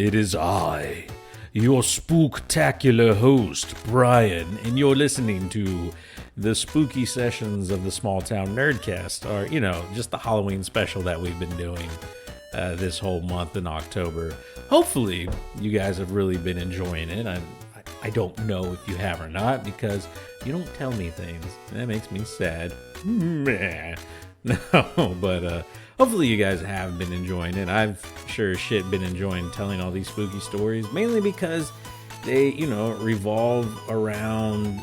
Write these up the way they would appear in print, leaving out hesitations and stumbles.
it is I, your spooktacular host, Brian, and you're listening to the spooky sessions of the Small Town Nerdcast, or, just the Halloween special that we've been doing this whole month in October. Hopefully, you guys have really been enjoying it. I don't know if you have or not, because you don't tell me things. That makes me sad. No, but hopefully you guys have been enjoying it. I've sure as shit been enjoying telling all these spooky stories, mainly because they, revolve around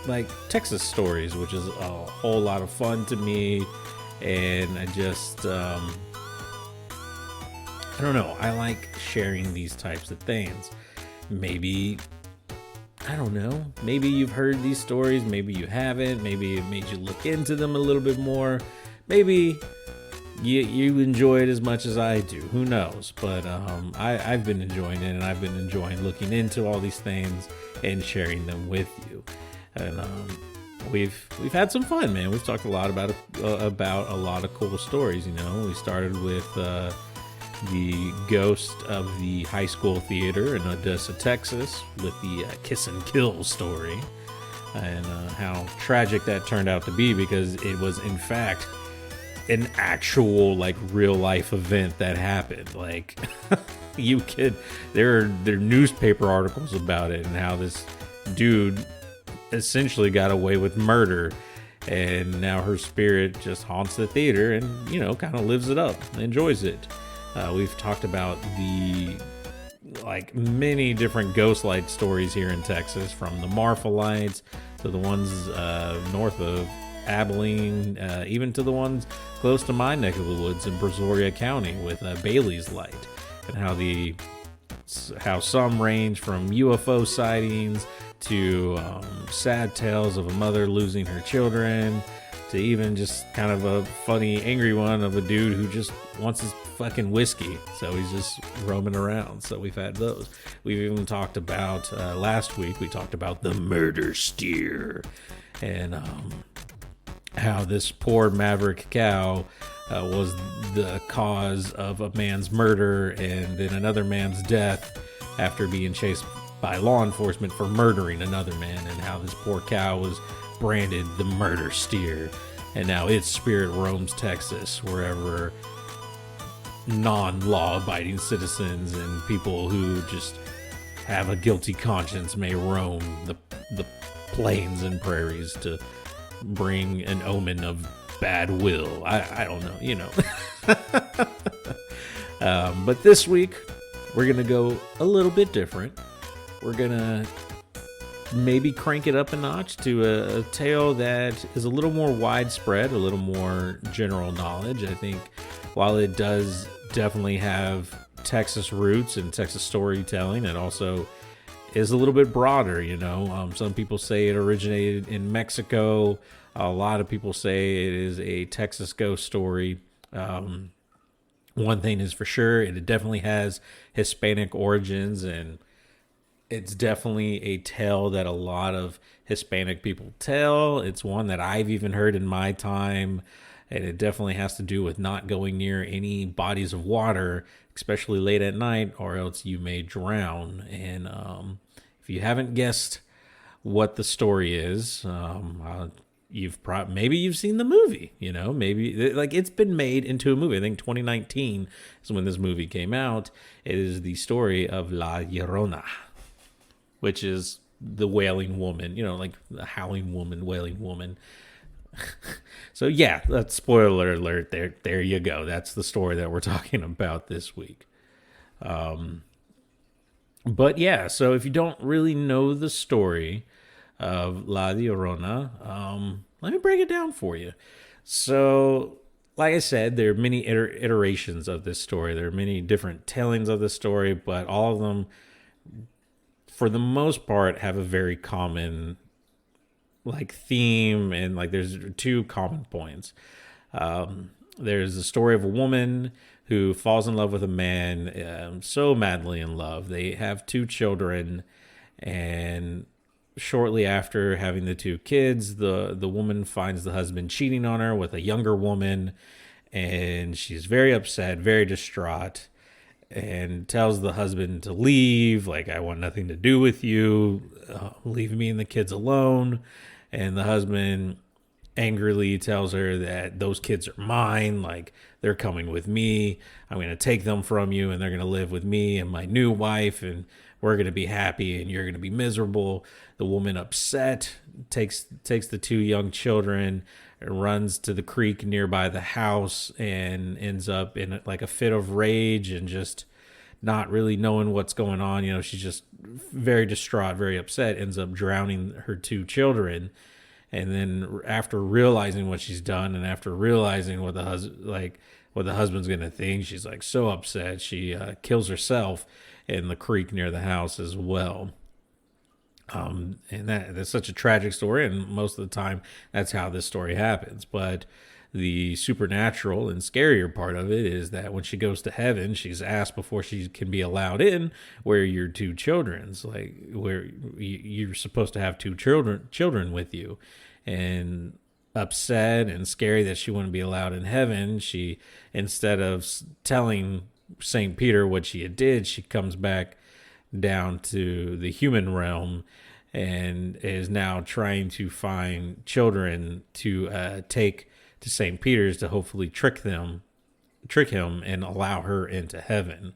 like Texas stories, which is a whole lot of fun to me. And I just, I don't know, I like sharing these types of things. Maybe, I don't know, maybe you've heard these stories, maybe you haven't, maybe it made you look into them a little bit more. Maybe you enjoy it as much as I do. Who knows? But I've been enjoying it, and I've been enjoying looking into all these things and sharing them with you. And we've had some fun, man. We've talked a lot about a lot of cool stories. We started with the ghost of the high school theater in Odessa, Texas, with the Kiss and Kill story, and how tragic that turned out to be, because it was in fact an actual real life event that happened. There are newspaper articles about it, and how this dude essentially got away with murder, and now her spirit just haunts the theater and kind of lives it up, enjoys it. We've talked about the many different ghost light stories here in Texas, from the Marfa lights to the ones north of Abilene, even to the ones close to my neck of the woods in Brazoria County with Bailey's Light, and how some range from UFO sightings to sad tales of a mother losing her children, to even just kind of a funny, angry one of a dude who just wants his fucking whiskey, so he's just roaming around. So we've had those. We've even talked about, last week, we talked about the murder steer, and how this poor maverick cow was the cause of a man's murder and then another man's death after being chased by law enforcement for murdering another man, and how this poor cow was branded the murder steer, and now its spirit roams Texas, wherever non-law abiding citizens and people who just have a guilty conscience may roam the plains and prairies to bring an omen of bad will. I don't know, but this week we're gonna go a little bit different. We're gonna maybe crank it up a notch to a tale that is a little more widespread, a little more general knowledge. I think while it does definitely have Texas roots and Texas storytelling, it also is a little bit broader. Some people say it originated in Mexico. A lot of people say it is a Texas ghost story. One thing is for sure, it definitely has Hispanic origins, and it's definitely a tale that a lot of Hispanic people tell. It's one that I've even heard in my time, and it definitely has to do with not going near any bodies of water, especially late at night, or else you may drown. And if you haven't guessed what the story is, maybe you've seen the movie. Maybe it's been made into a movie. I think 2019 is when this movie came out. It is the story of La Llorona, which is the wailing woman, the howling woman, wailing woman. So yeah, that's spoiler alert there. There you go. That's the story that we're talking about this week. But yeah, so if you don't really know the story of La Llorona, let me break it down for you. So, like I said, there are many iterations of this story. There are many different tellings of the story, but all of them, for the most part, have a very common theme, and there's two common points. There's the story of a woman who falls in love with a man, so madly in love. They have two children, and shortly after having the two kids, the woman finds the husband cheating on her with a younger woman, and she's very upset, very distraught. and tells the husband to leave. Like, I want nothing to do with you. Leave me and the kids alone. And the husband angrily tells her that those kids are mine. Like, they're coming with me. I'm going to take them from you, and they're going to live with me and my new wife, and we're going to be happy, and you're going to be miserable. The woman, upset, takes the two young children, runs to the creek nearby the house, and ends up in like a fit of rage and just not really knowing what's going on. You know, she's just very distraught, very upset, ends up drowning her two children. And then after realizing what she's done, and after realizing what the husband's gonna think, she's like so upset she kills herself in the creek near the house as well. And that's such a tragic story, and most of the time that's how this story happens. But the supernatural and scarier part of it is that when she goes to heaven, she's asked before she can be allowed in, where are your two children's, like, where you're supposed to have two children with you. And upset and scary that she wouldn't be allowed in heaven, she, instead of telling St. Peter what she had did, she comes back down to the human realm and is now trying to find children to take to St. Peter's to hopefully trick him and allow her into heaven.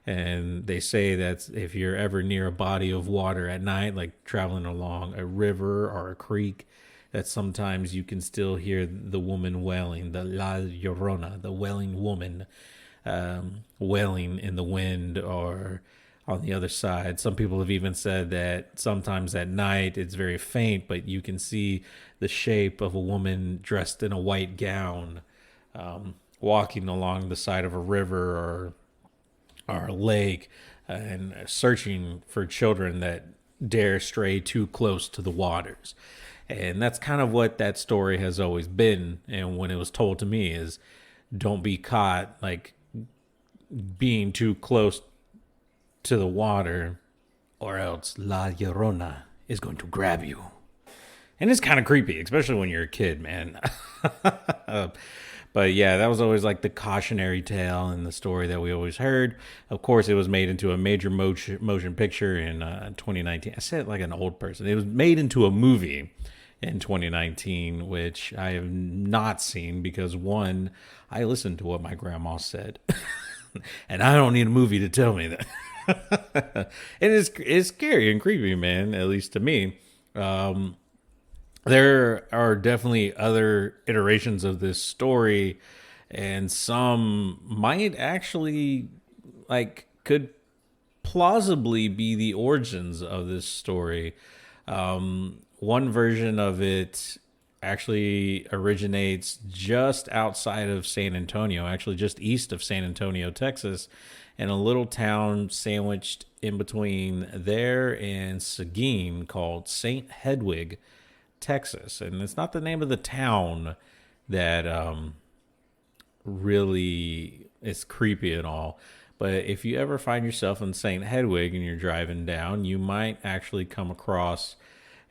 And they say that if you're ever near a body of water at night, like traveling along a river or a creek, that sometimes you can still hear the woman wailing, the La Llorona, the wailing woman, wailing in the wind or on the other side. Some people have even said that sometimes at night it's very faint, but you can see the shape of a woman dressed in a white gown, walking along the side of a river or a lake, and searching for children that dare stray too close to the waters. And that's kind of what that story has always been. And when it was told to me is, don't be caught like being too close to the water, or else La Llorona is going to grab you. And it's kind of creepy, especially when you're a kid, man. But yeah, that was always like the cautionary tale and the story that we always heard. Of course, it was made into a major motion picture in 2019. I said it like an old person. It was made into a movie in 2019, which I have not seen because, one, I listened to what my grandma said. And I don't need a movie to tell me that. It's scary and creepy, man, at least to me. There are definitely other iterations of this story, and some might actually, like, could plausibly be the origins of this story. One version of it actually originates just outside of San Antonio, actually just east of San Antonio, Texas, in a little town sandwiched in between there and Seguin called St. Hedwig, Texas. And it's not the name of the town that really is creepy at all. But if you ever find yourself in St. Hedwig and you're driving down, you might actually come across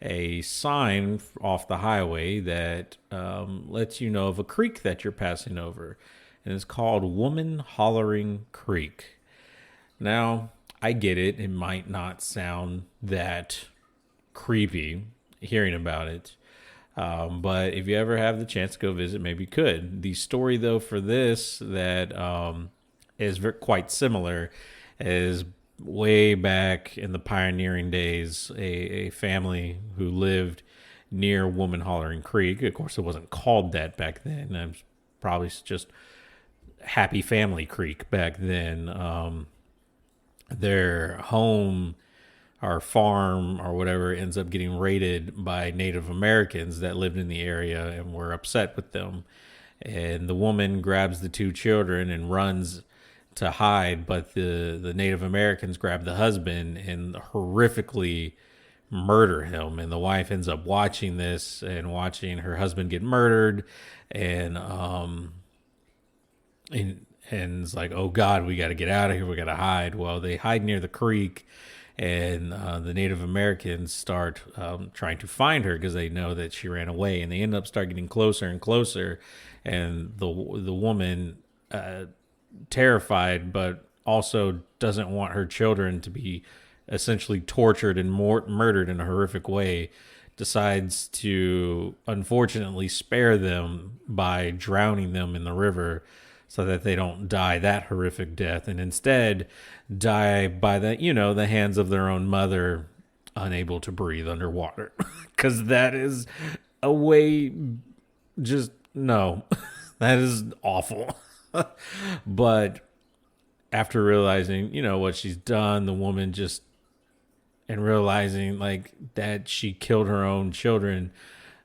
a sign off the highway that lets you know of a creek that you're passing over. And it's called Woman Hollering Creek. Now, I get it. It might not sound that creepy hearing about it. But if you ever have the chance to go visit, maybe you could. The story, though, for this that is quite similar is way back in the pioneering days, a family who lived near Woman Hollering Creek. Of course, it wasn't called that back then. It was probably just Happy Family Creek back then. Their home or farm or whatever ends up getting raided by Native Americans that lived in the area and were upset with them. And the woman grabs the two children and runs to hide, but the Native Americans grab the husband and horrifically murder him. And the wife ends up watching this and watching her husband get murdered, and it's like, oh God, we got to get out of here. We got to hide. Well, they hide near the creek, and the Native Americans start trying to find her because they know that she ran away, and they end up start getting closer and closer, and the woman, terrified but also doesn't want her children to be essentially tortured and murdered in a horrific way, decides to unfortunately spare them by drowning them in the river so that they don't die that horrific death, and instead die by the hands of their own mother, unable to breathe underwater. Because that is a way, just no. That is awful. But after realizing, what she's done, the woman just, and realizing like that she killed her own children,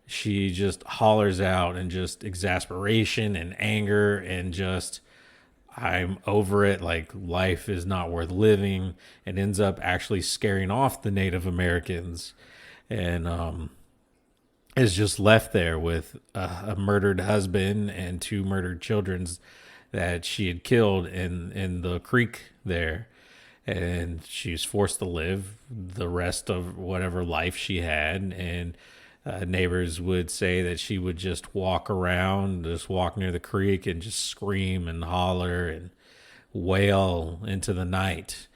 she just hollers out in just exasperation and anger and just, I'm over it. Like, life is not worth living, and ends up actually scaring off the Native Americans, and is just left there with a murdered husband and two murdered children that she had killed in the creek there. And she's forced to live the rest of whatever life she had. And neighbors would say that she would just walk near the creek and just scream and holler and wail into the night,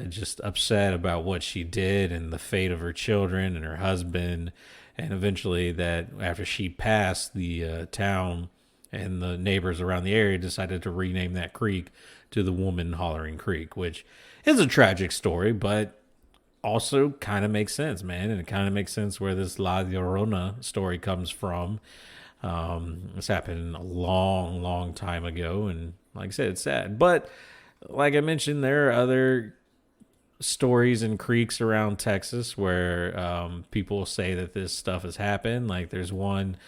just upset about what she did and the fate of her children and her husband. And eventually, that after she passed, the town and the neighbors around the area decided to rename that creek to the Woman Hollering Creek, which is a tragic story, but also kind of makes sense, man. And it kind of makes sense where this La Llorona story comes from. This happened a long, long time ago, and like I said, it's sad. But like I mentioned, there are other stories and creeks around Texas where people say that this stuff has happened. Like there's one,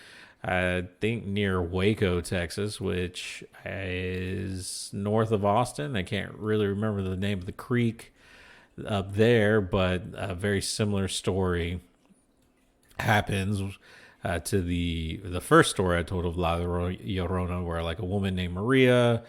I think, near Waco, Texas, which is north of Austin. I can't really remember the name of the creek up there, but a very similar story happens to the first story I told of La Llorona, where like a woman named Maria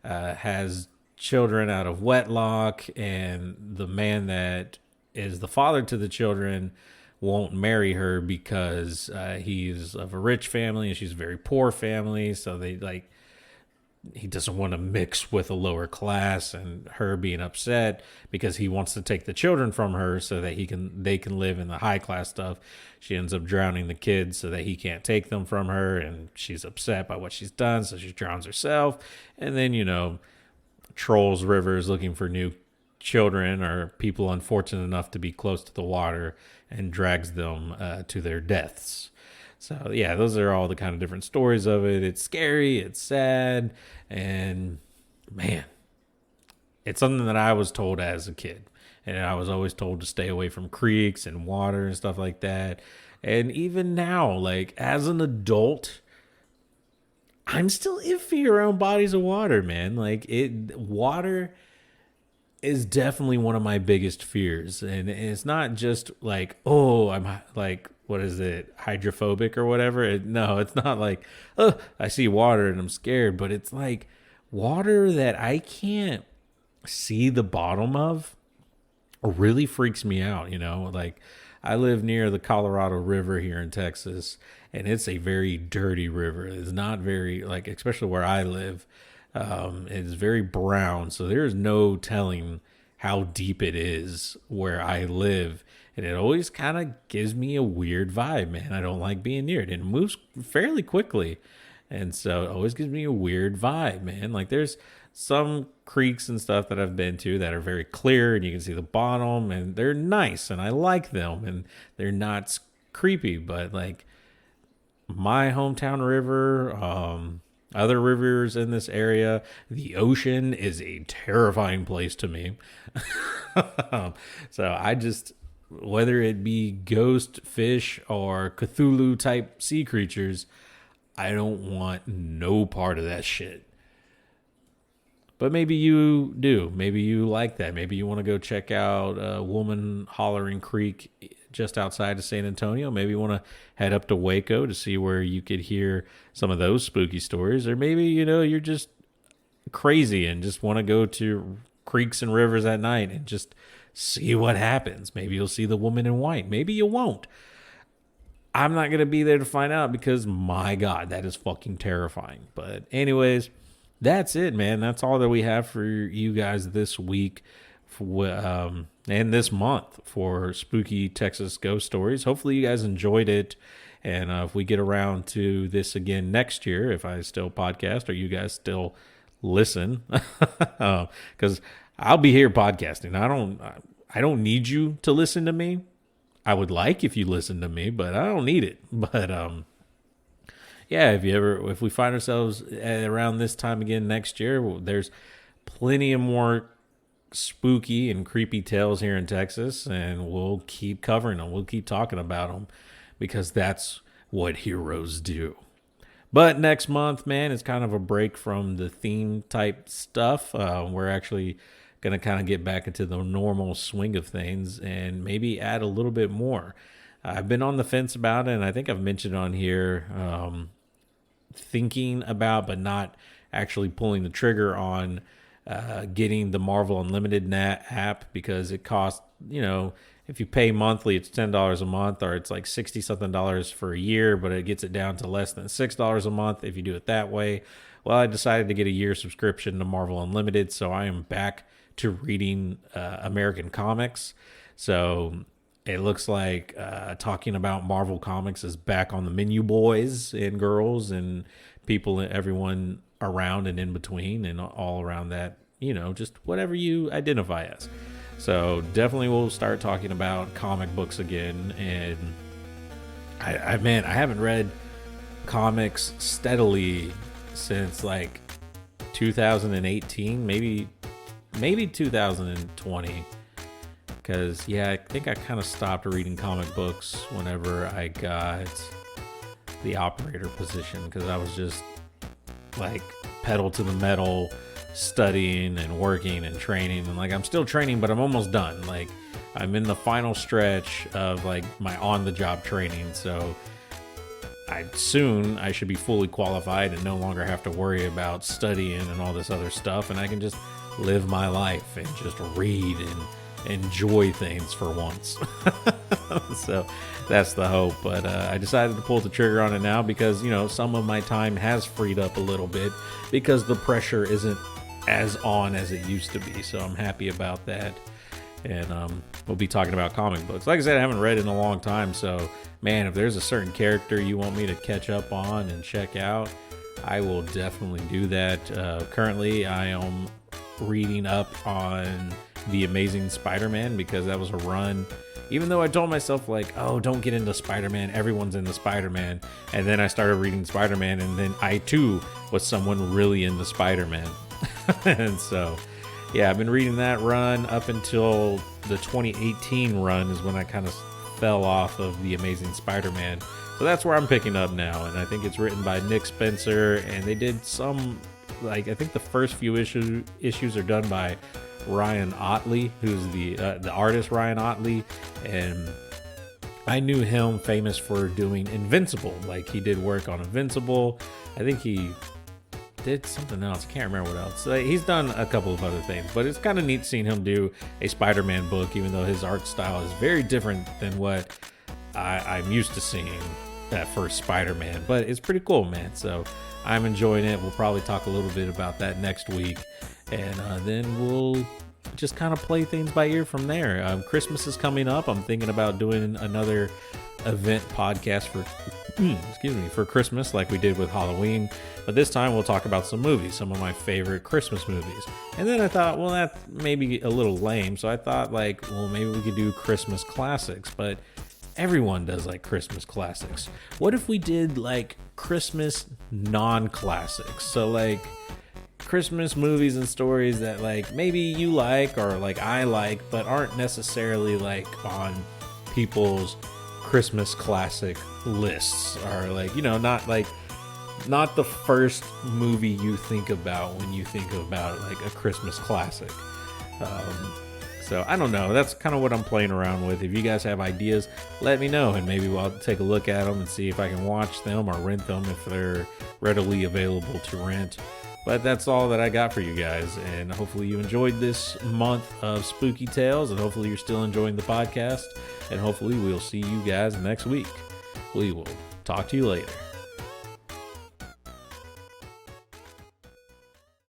has children out of wedlock, and the man that is the father to the children won't marry her because he's of a rich family and she's a very poor family. So he doesn't want to mix with a lower class, and her being upset because he wants to take the children from her so that they can live in the high class stuff. She ends up drowning the kids so that he can't take them from her, and she's upset by what she's done, so she drowns herself. And then, trolls rivers looking for new children or people unfortunate enough to be close to the water, and drags them to their deaths. So yeah, those are all the kind of different stories of it. It's scary, it's sad, and man, it's something that I was told as a kid, and I was always told to stay away from creeks and water and stuff like that. And even now, like as an adult, I'm still iffy around bodies of water, man. Water is definitely one of my biggest fears. And it's not just like, oh, I'm like, what is it, hydrophobic or whatever? No, it's not like, oh, I see water and I'm scared. But it's like water that I can't see the bottom of really freaks me out, Like I live near the Colorado River here in Texas, and it's a very dirty river. It's not very, like, especially where I live, it's very brown. So there's no telling how deep it is where I live. And it always kind of gives me a weird vibe, man. I don't like being near it. And it moves fairly quickly. And so it always gives me a weird vibe, man. Like there's some creeks and stuff that I've been to that are very clear and you can see the bottom, and they're nice and I like them and they're not creepy. But like my hometown river, other rivers in this area, the ocean is a terrifying place to me. So I just, whether it be ghost fish or Cthulhu type sea creatures, I don't want no part of that shit. But maybe you do. Maybe you like that. Maybe you want to go check out Woman Hollering Creek just outside of San Antonio. Maybe you want to head up to Waco to see where you could hear some of those spooky stories. Or maybe, you're just crazy and just want to go to creeks and rivers at night and just see what happens. Maybe you'll see the woman in white. Maybe you won't. I'm not going to be there to find out because, my God, that is fucking terrifying. But anyways, That's it, man. That's all that we have for you guys this week and this month for Spooky Texas Ghost Stories. Hopefully you guys enjoyed it. And if we get around to this again next year, if I still podcast or you guys still listen, because I'll be here podcasting. I don't need you to listen to me. I would like if you listen to me, but I don't need it. But yeah, if we find ourselves around this time again next year, there's plenty of more spooky and creepy tales here in Texas, and we'll keep covering them. We'll keep talking about them because that's what heroes do. But next month, man, is kind of a break from the theme type stuff. We're actually going to kind of get back into the normal swing of things and maybe add a little bit more. I've been on the fence about it, and I think I've mentioned on here thinking about but not actually pulling the trigger on getting the Marvel Unlimited app, because it costs, if you pay monthly, it's $10 a month, or it's like $60 something for a year, but it gets it down to less than $6 a month if you do it that way. Well, I decided to get a year subscription to Marvel Unlimited, so I am back to reading American comics. So it looks like talking about Marvel Comics is back on the menu, boys and girls and people, everyone around and in between and all around that, just whatever you identify as. So definitely we'll start talking about comic books again. And I haven't read comics steadily since like 2018, maybe 2020. Because, I think I kind of stopped reading comic books whenever I got the operator position, because I was just like pedal to the metal, studying and working and training. And like, I'm still training, but I'm almost done. Like, I'm in the final stretch of like my on-the-job training. So I should be fully qualified and no longer have to worry about studying and all this other stuff. And I can just live my life and just read and enjoy things for once. So that's the hope. But I decided to pull the trigger on it now because, some of my time has freed up a little bit because the pressure isn't as on as it used to be. So I'm happy about that. And we'll be talking about comic books. Like I said, I haven't read in a long time. So, man, if there's a certain character you want me to catch up on and check out, I will definitely do that. Currently, I am reading up on The Amazing Spider-Man, because that was a run, even though I told myself like, oh, don't get into Spider-Man, everyone's into Spider-Man. And then I started reading Spider-Man, and then I too was someone really into Spider-Man. And so I've been reading that run up until the 2018 run is when I kind of fell off of The Amazing Spider-Man. So that's where I'm picking up now, and I think it's written by Nick Spencer, and they did some, like, I think the first few issues are done by Ryan Ottley, who's the artist Ryan Ottley, and I knew him famous for doing Invincible. Like, he did work on Invincible. I think he did something else. I can't remember what else. He's done a couple of other things, but it's kind of neat seeing him do a Spider-Man book, even though his art style is very different than what I'm used to seeing that first Spider-Man. But it's pretty cool, man. So I'm enjoying it. We'll probably talk a little bit about that next week. And then we'll just kind of play things by ear from there. Christmas is coming up. I'm thinking about doing another event podcast for Christmas, like we did with Halloween. But this time we'll talk about some movies, some of my favorite Christmas movies. And then I thought, well, that may be a little lame. So I thought, like, well, maybe we could do Christmas classics. But everyone does like Christmas classics. What if we did like Christmas non-classics? So like Christmas movies and stories that like maybe you like or like I like, but aren't necessarily like on people's Christmas classic lists, or like, not the first movie you think about when you think about like a Christmas classic. So I don't know. That's kind of what I'm playing around with. If you guys have ideas, let me know, and maybe I'll take a look at them and see if I can watch them or rent them if they're readily available to rent. But that's all that I got for you guys, and hopefully you enjoyed this month of Spooky Tales, and hopefully you're still enjoying the podcast, and hopefully we'll see you guys next week. We will talk to you later.